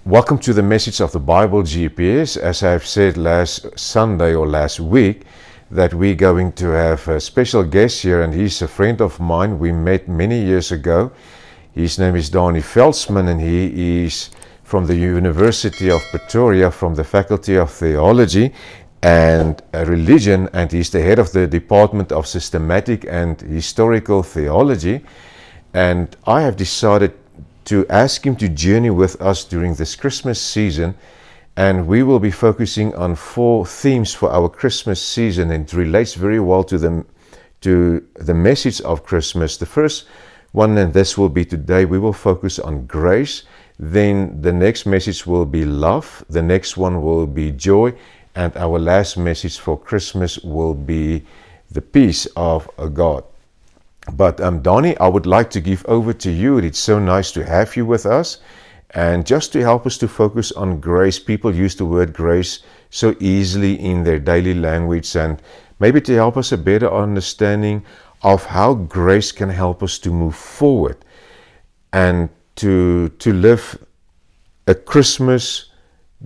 Welcome to the message of the Bible GPS. As I've said last Sunday or last week, that we're going to have a special guest here, and he's a friend of mine. We met many years ago. His name is Donnie Veldsman, and he is from the University of Pretoria, from the Faculty of Theology and Religion, and he's the head of the Department of Systematic and Historical Theology. And I have decided to ask him to journey with us during this Christmas season, and we will be focusing on 4 themes for our Christmas season, and it relates very well to the message of Christmas. The first one, and this will be today, we will focus on grace. Then the next message will be love. The next one will be joy, and our last message for Christmas will be the peace of God. But Donnie, I would like to give over to you. It's so nice to have you with us. And just to help us to focus on grace, people use the word grace so easily in their daily language, and maybe to help us a better understanding of how grace can help us to move forward and to live a Christmas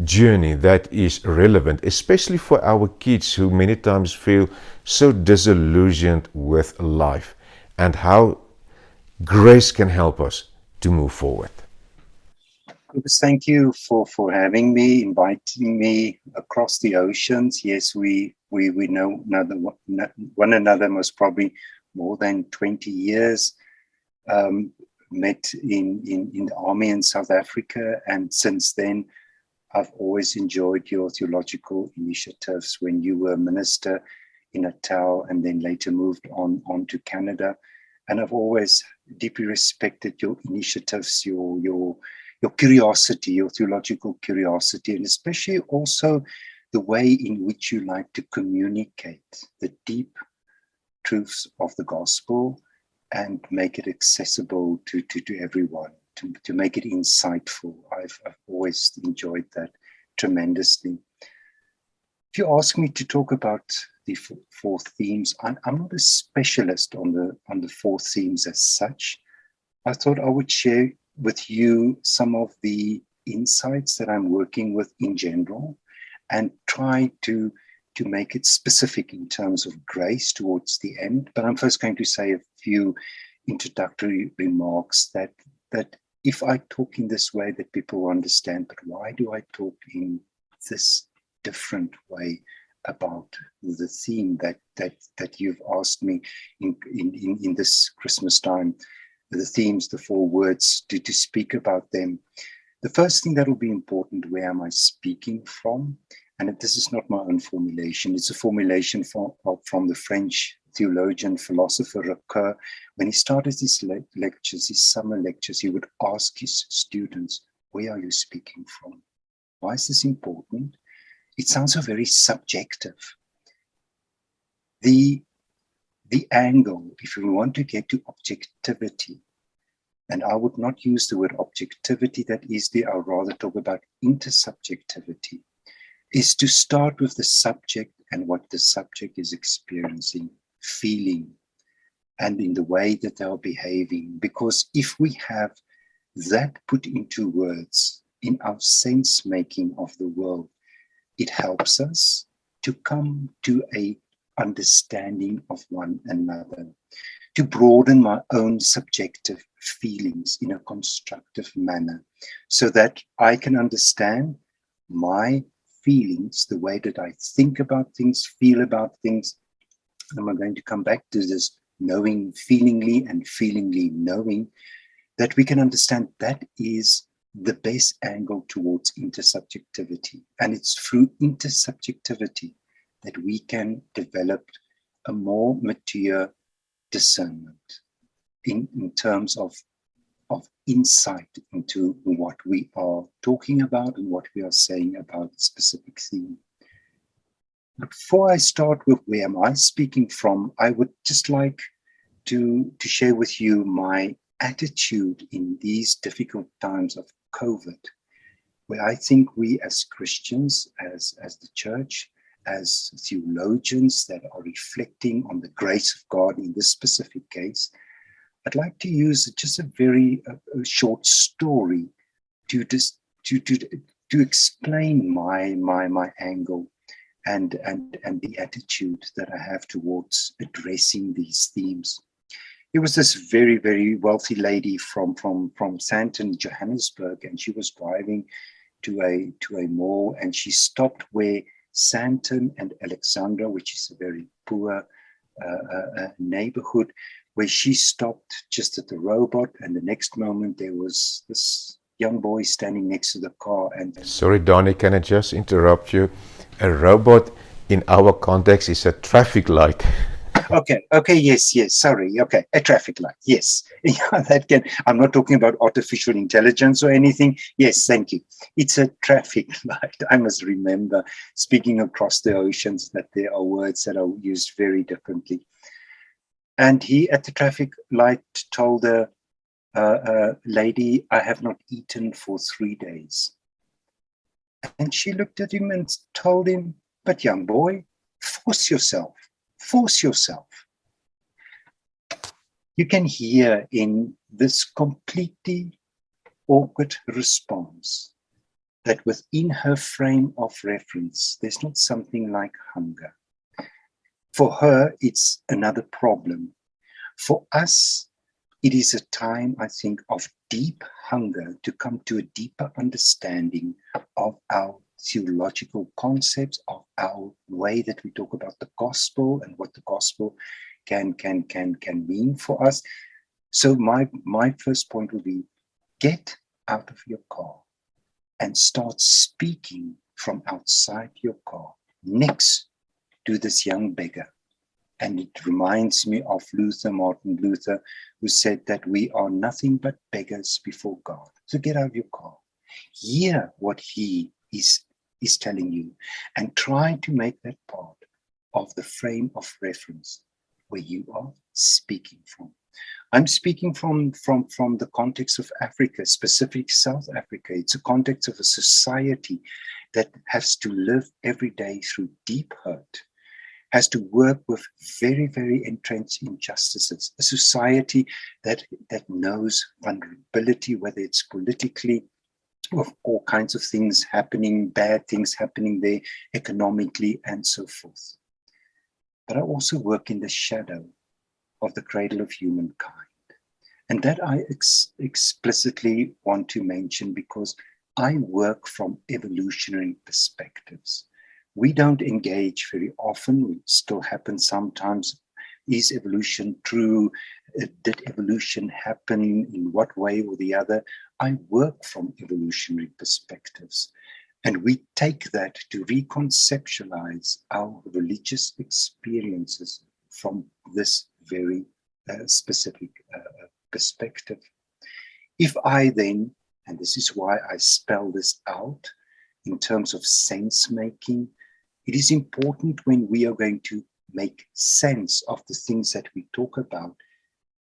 journey that is relevant, especially for our kids who many times feel so disillusioned with life, and how grace can help us to move forward. Lucas, thank you for having me, inviting me across the oceans. Yes, we know one another most probably more than 20 years. Met in the army in South Africa, and since then I've always enjoyed your theological initiatives when you were a minister in Natal and then later moved on to Canada. And I've always deeply respected your initiatives, your curiosity, your theological curiosity, and especially also the way in which you like to communicate the deep truths of the gospel and make it accessible to everyone, to make it insightful. I've always enjoyed that tremendously. If you ask me to talk about the 4 themes, I'm not a specialist on the 4 themes as such. I thought I would share with you some of the insights that I'm working with in general, and try to make it specific in terms of grace towards the end. But I'm first going to say a few introductory remarks that if I talk in this way, that people will understand, but why do I talk in this different way about the theme that you've asked me in this Christmas time, the themes, the 4 words, to speak about them. The first thing that will be important, where am I speaking from? And this is not my own formulation. It's a formulation from the French theologian, philosopher Ricoeur. When he started his lectures, his summer lectures, he would ask his students, where are you speaking from? Why is this important? It sounds so very subjective. The angle, if we want to get to objectivity, and I would not use the word objectivity that easily, I'll rather talk about intersubjectivity, is to start with the subject and what the subject is experiencing, feeling, and in the way that they are behaving. Because if we have that put into words in our sense making of the world, it helps us to come to a understanding of one another, to broaden my own subjective feelings in a constructive manner, so that I can understand my feelings, the way that I think about things, feel about things. And I'm going to come back to this knowing feelingly and feelingly knowing, that we can understand that is the best angle towards intersubjectivity. And it's through intersubjectivity that we can develop a more mature discernment in terms of insight into what we are talking about and what we are saying about a specific theme. Before I start with where am I speaking from, I would just like to share with you my attitude in these difficult times of COVID, where I think we as Christians, as the church, as theologians that are reflecting on the grace of God in this specific case, I'd like to use just a very short story to to explain my angle and the attitude that I have towards addressing these themes. There was this very, very wealthy lady from Sandton, Johannesburg, and she was driving to a mall, and she stopped where Sandton and Alexandra, which is a very poor neighborhood, where she stopped just at the robot, and the next moment there was this young boy standing next to the car. And Sorry, Donnie, can I just interrupt you? A robot in our context is a traffic light. Okay, yes, sorry, okay, a traffic light, yes. Yeah, that can, I'm not talking about artificial intelligence or anything. Yes, thank you. It's a traffic light. I must remember, speaking across the oceans, that there are words that are used very differently. And he, at the traffic light, told the lady, I have not eaten for 3 days. And she looked at him and told him, but young boy, force yourself. Force yourself. You can hear in this completely awkward response that within her frame of reference, there's not something like hunger. For her, it's another problem. For us, it is a time, I think, of deep hunger to come to a deeper understanding of our theological concepts, of our way that we talk about the gospel and what the gospel can mean for us. So my first point will be, get out of your car and start speaking from outside your car next to this young beggar. And it reminds me of Martin Luther, who said that we are nothing but beggars before God. So get out of your car, hear what he is telling you, and try to make that part of the frame of reference where you are speaking from. I'm speaking from the context of Africa, specifically South Africa. It's a context of a society that has to live every day through deep hurt, has to work with very, very entrenched injustices, a society that knows vulnerability, whether it's politically, of all kinds of things happening, bad things happening there, economically, and so forth. But I also work in the shadow of the cradle of humankind. And that I explicitly want to mention because I work from evolutionary perspectives. We don't engage very often. It still happens sometimes. Is evolution true? Did evolution happen in what way or the other? I work from evolutionary perspectives. And we take that to reconceptualize our religious experiences from this very specific perspective. If I then, and this is why I spell this out in terms of sense making, it is important when we are going to make sense of the things that we talk about,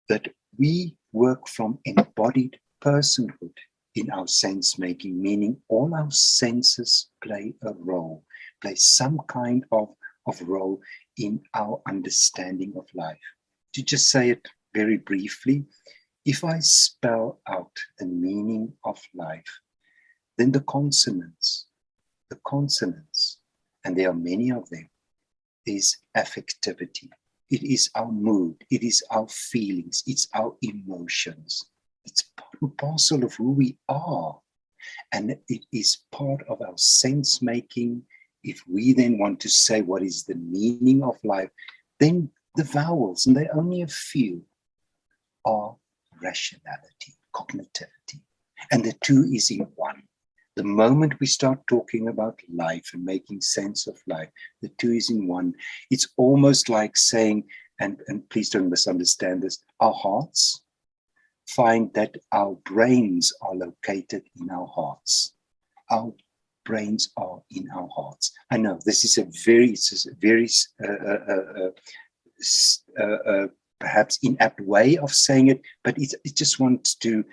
that we work from embodied personhood in our sense making, meaning all our senses play a role, play some kind of role in our understanding of life. To just say it very briefly, if I spell out the meaning of life, then the consonants, and there are many of them, is affectivity. It is our mood, it is our feelings, it's our emotions. It's part and parcel of who we are. And it is part of our sense making. If we then want to say what is the meaning of life, then the vowels, and they're only a few, are rationality, cognitivity. And the two is in one. The moment we start talking about life and making sense of life, the two is in one. It's almost like saying, and please don't misunderstand this, our hearts find that our brains are located in our hearts. Our brains are in our hearts. I know this is a very perhaps inapt way of saying it, but it just wants to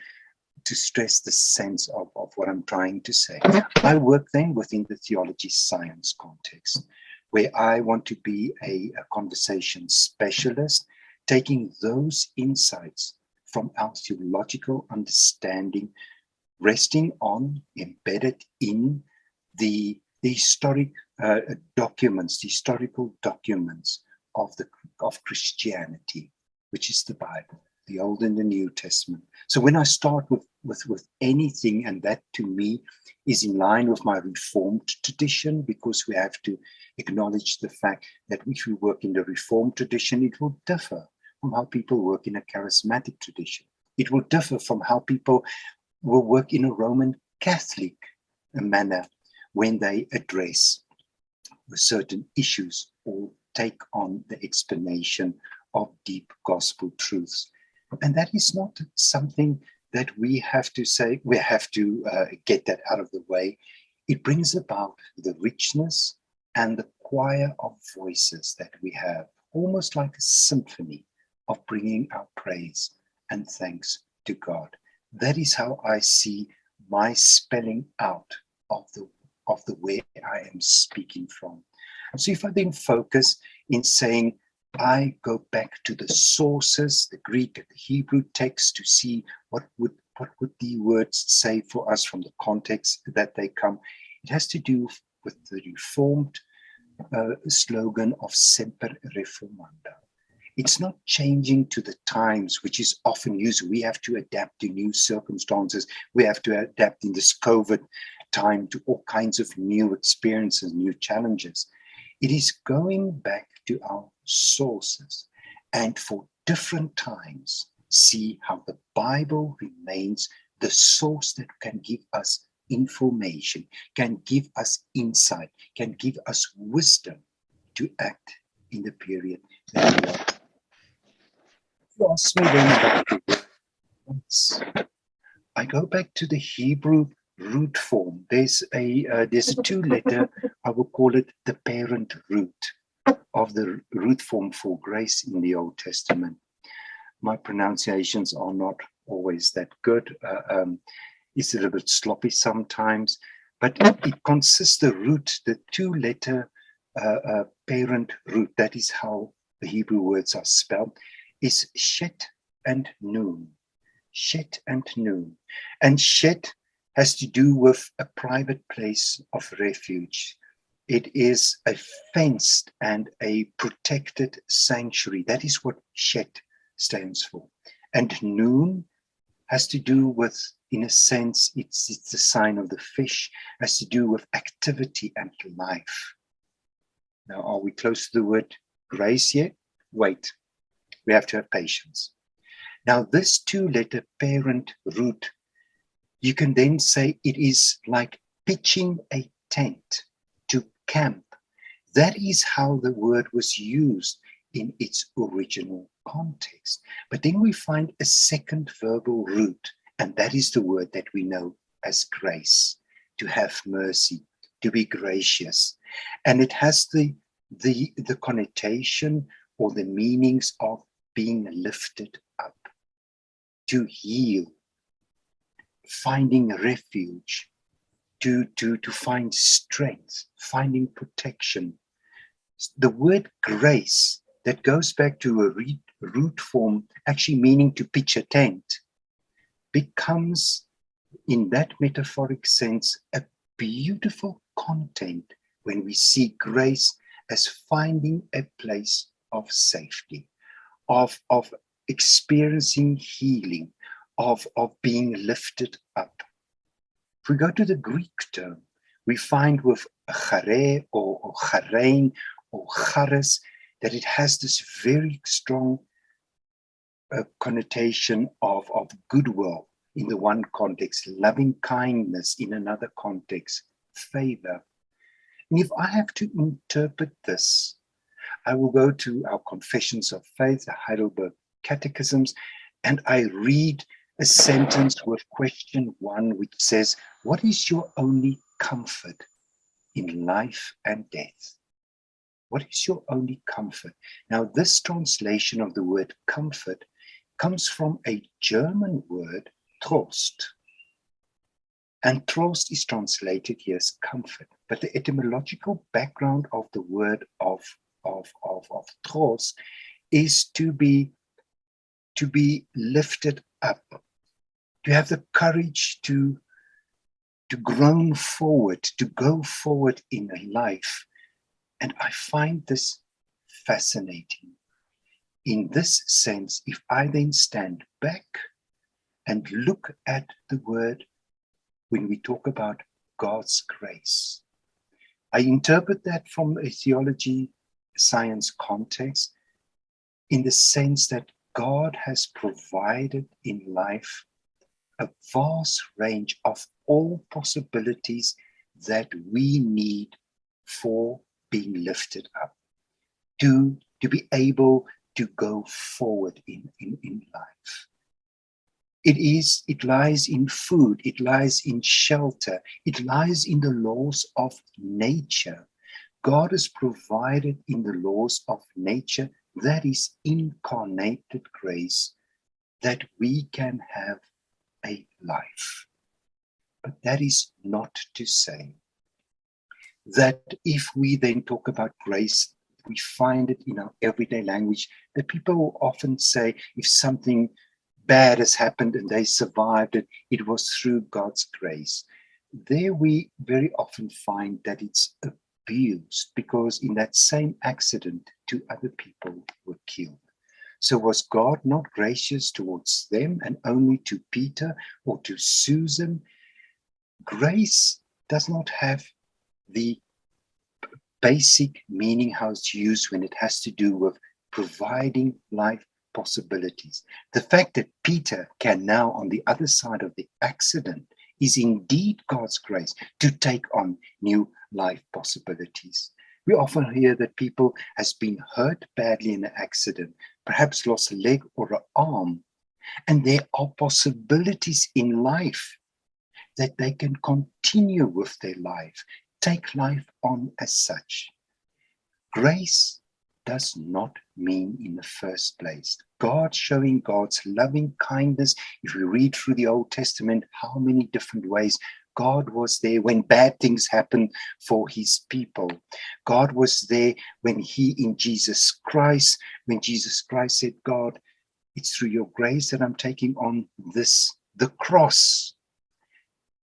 stress the sense of what I'm trying to say. I work then within the theology science context, where I want to be a conversation specialist, taking those insights from our theological understanding resting on, embedded in the historic documents, the historical documents of Christianity, which is the Bible, the Old and the New Testament. So when I start with anything, and that to me is in line with my Reformed tradition, because we have to acknowledge the fact that if we work in the Reformed tradition, it will differ from how people work in a charismatic tradition. It will differ from how people will work in a Roman Catholic manner when they address certain issues or take on the explanation of deep gospel truths. And that is not something that we have to say, we have to get that out of the way. It brings about the richness and the choir of voices that we have, almost like a symphony of bringing our praise and thanks to God. That is how I see my spelling out of the where I am speaking from. So if I then focus in saying, I go back to the sources, the Greek and the Hebrew text, to see what would the words say for us from the context that they come. It has to do with the Reformed slogan of Semper Reformanda. It's not changing to the times, which is often used. We have to adapt to new circumstances. We have to adapt in this COVID time to all kinds of new experiences, new challenges. It is going back to our sources, and for different times, see how the Bible remains the source that can give us information, can give us insight, can give us wisdom to act in the period that we are. You ask me then about the word once. I go back to the Hebrew root form. There's a two-letter, I will call it the parent root of the root form for grace in the Old Testament. My pronunciations are not always that good. It's a little bit sloppy sometimes, but it consists the root, the two-letter parent root, that is how the Hebrew words are spelled, is Shet and Nun. Shet and Nun. And Shet has to do with a private place of refuge. It is a fenced and a protected sanctuary. That is what Shet stands for. And Nun has to do with, in a sense, it's the sign of the fish, has to do with activity and life. Now, are we close to the word grace yet? Wait, we have to have patience. Now, this two-letter parent root, you can then say it is like pitching a tent to camp. That is how the word was used in its original context. But then we find a second verbal root, and that is the word that we know as grace, to have mercy, to be gracious. And it has the connotation or the meanings of being lifted up, to heal, finding refuge, to find strength, finding protection. The word grace, that goes back to a root form, actually meaning to pitch a tent, becomes, in that metaphoric sense, a beautiful content when we see grace as finding a place of safety, of experiencing healing, of being lifted up. If we go to the Greek term, we find with chare or charein or charis that it has this very strong connotation of goodwill in the one context, loving kindness in another context, favor. And if I have to interpret this, I will go to our Confessions of Faith, the Heidelberg Catechisms, and I read a sentence with question 1, which says, what is your only comfort in life and death? What is your only comfort? Now, this translation of the word comfort comes from a German word, Trost. And Trost is translated here as comfort. But the etymological background of the word of Trost is to be lifted up, to have the courage to to groan forward, to go forward in a life. And I find this fascinating. In this sense, if I then stand back and look at the word when we talk about God's grace, I interpret that from a theology science context in the sense that God has provided in life a vast range of all possibilities that we need for being lifted up, to be able to go forward in life. It lies in food, it lies in shelter, it lies in the laws of nature. God has provided in the laws of nature, that is incarnated grace, that we can have a life. But that is not to say that if we then talk about grace, we find it in our everyday language, that people will often say if something bad has happened and they survived it, it was through God's grace. There we very often find that it's abused, because in that same accident, 2 other people were killed. So was God not gracious towards them and only to Peter or to Susan? Grace does not have the basic meaning how it's used when it has to do with providing life possibilities. The fact that Peter can now, on the other side of the accident, is indeed God's grace to take on new life possibilities. We often hear that people has been hurt badly in an accident, perhaps lost a leg or an arm, and there are possibilities in life that they can continue with their life, take life on as such. Grace does not mean in the first place God showing God's loving kindness. If we read through the Old Testament, how many different ways God was there when bad things happened for his people. God was there when in Jesus Christ, when Jesus Christ said, God, it's through your grace that I'm taking on the cross.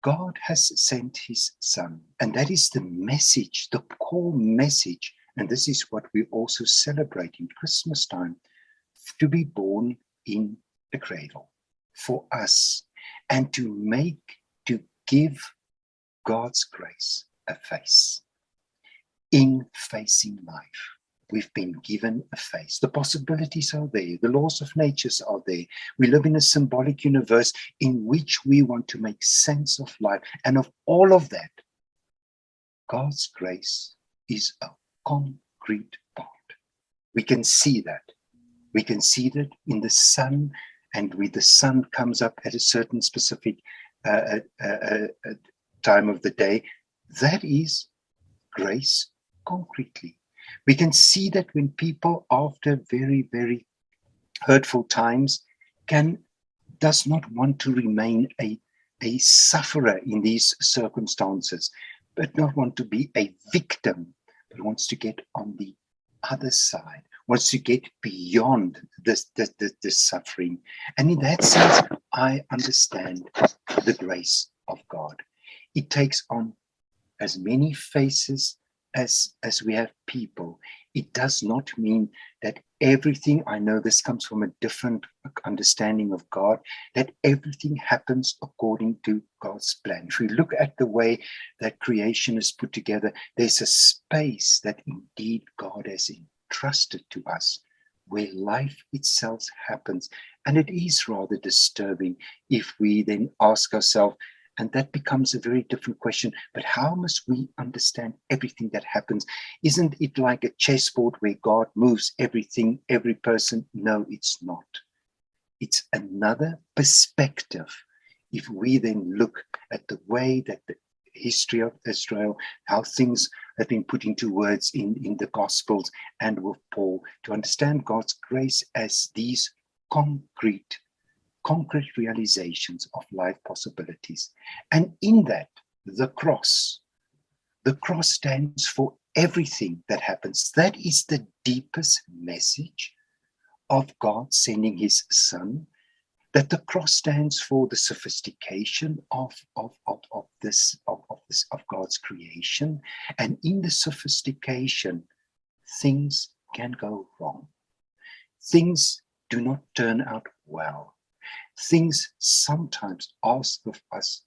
God has sent his son, and that is the message, the core message. And this is what we also celebrate in Christmas time, to be born in a cradle for us, and to give God's grace a face. In facing life, we've been given a face. The possibilities are there. The laws of nature are there. We live in a symbolic universe in which we want to make sense of life. And of all of that, God's grace is a concrete part. We can see that. We can see that in the sun, and when the sun comes up at a certain specific time of the day, that is grace concretely. We can see that when people, after very, very hurtful times, does not want to remain a sufferer in these circumstances, but not want to be a victim, but wants to get on the other side, wants to get beyond this suffering. And in that sense, I understand the grace of God. It takes on as many faces as we have people. It does not mean that everything, I know this comes from a different understanding of God, that everything happens according to God's plan. If we look at the way that creation is put together, there's a space that indeed God has entrusted to us, where life itself happens. And it is rather disturbing if we then ask ourselves, and that becomes a very different question, but how must we understand everything that happens? Isn't it like a chessboard where God moves everything, every person? No, it's not. It's another perspective. If we then look at the way that the history of Israel, how things have been put into words in the Gospels and with Paul, to understand God's grace as these concrete realizations of life possibilities. And in that, the cross stands for everything that happens. That is the deepest message of God sending his son. that the cross stands for the sophistication of God's creation, and in the sophistication, things can go wrong. Things do not turn out well. Things sometimes ask of us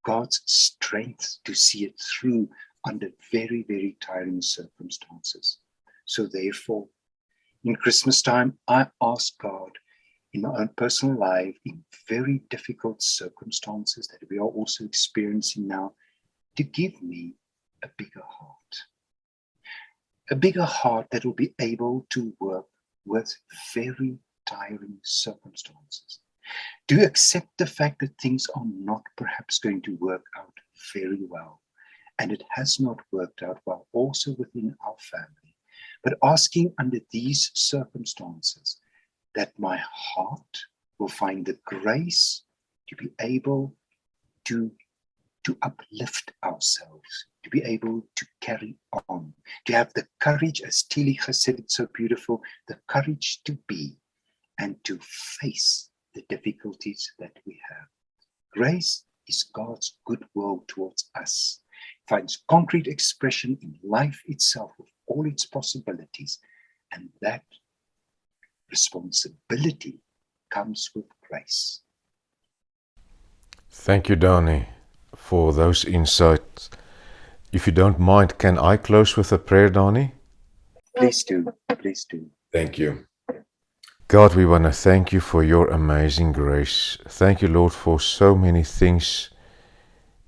God's strength to see it through under very, very tiring circumstances. So therefore, in Christmas time, I ask God in my own personal life, in very difficult circumstances that we are also experiencing now, to give me a bigger heart. A bigger heart that will be able to work with very tiring circumstances. To accept the fact that things are not perhaps going to work out very well. And it has not worked out well also within our family. But asking under these circumstances that my heart will find the grace to be able to uplift ourselves, to be able to carry on, to have the courage, as Tilly has said it so beautiful, the courage to be and to face the difficulties that we have. Grace is God's goodwill towards us. It finds concrete expression in life itself with all its possibilities, and that responsibility comes with grace. Thank you, Donnie, for those insights. If you don't mind, can I close with a prayer, Donnie? Please do. Please do. Thank you. God, we want to thank you for your amazing grace. Thank you, Lord, for so many things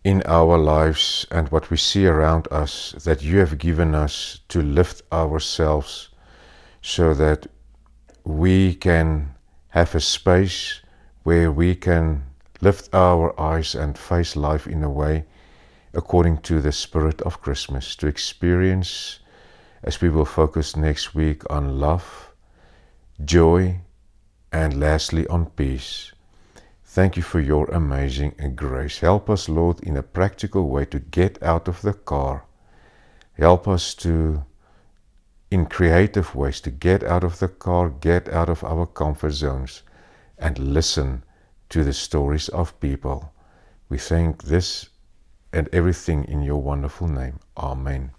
in our lives and what we see around us that you have given us to lift ourselves so that we can have a space where we can lift our eyes and face life in a way according to the spirit of Christmas, to experience, as we will focus next week, on love, joy, and lastly on peace. Thank you for your amazing grace. Help us, Lord, in a practical way to get out of the car. Help us to, in creative ways, to get out of the car, get out of our comfort zones, and listen to the stories of people. We thank this and everything in your wonderful name. Amen.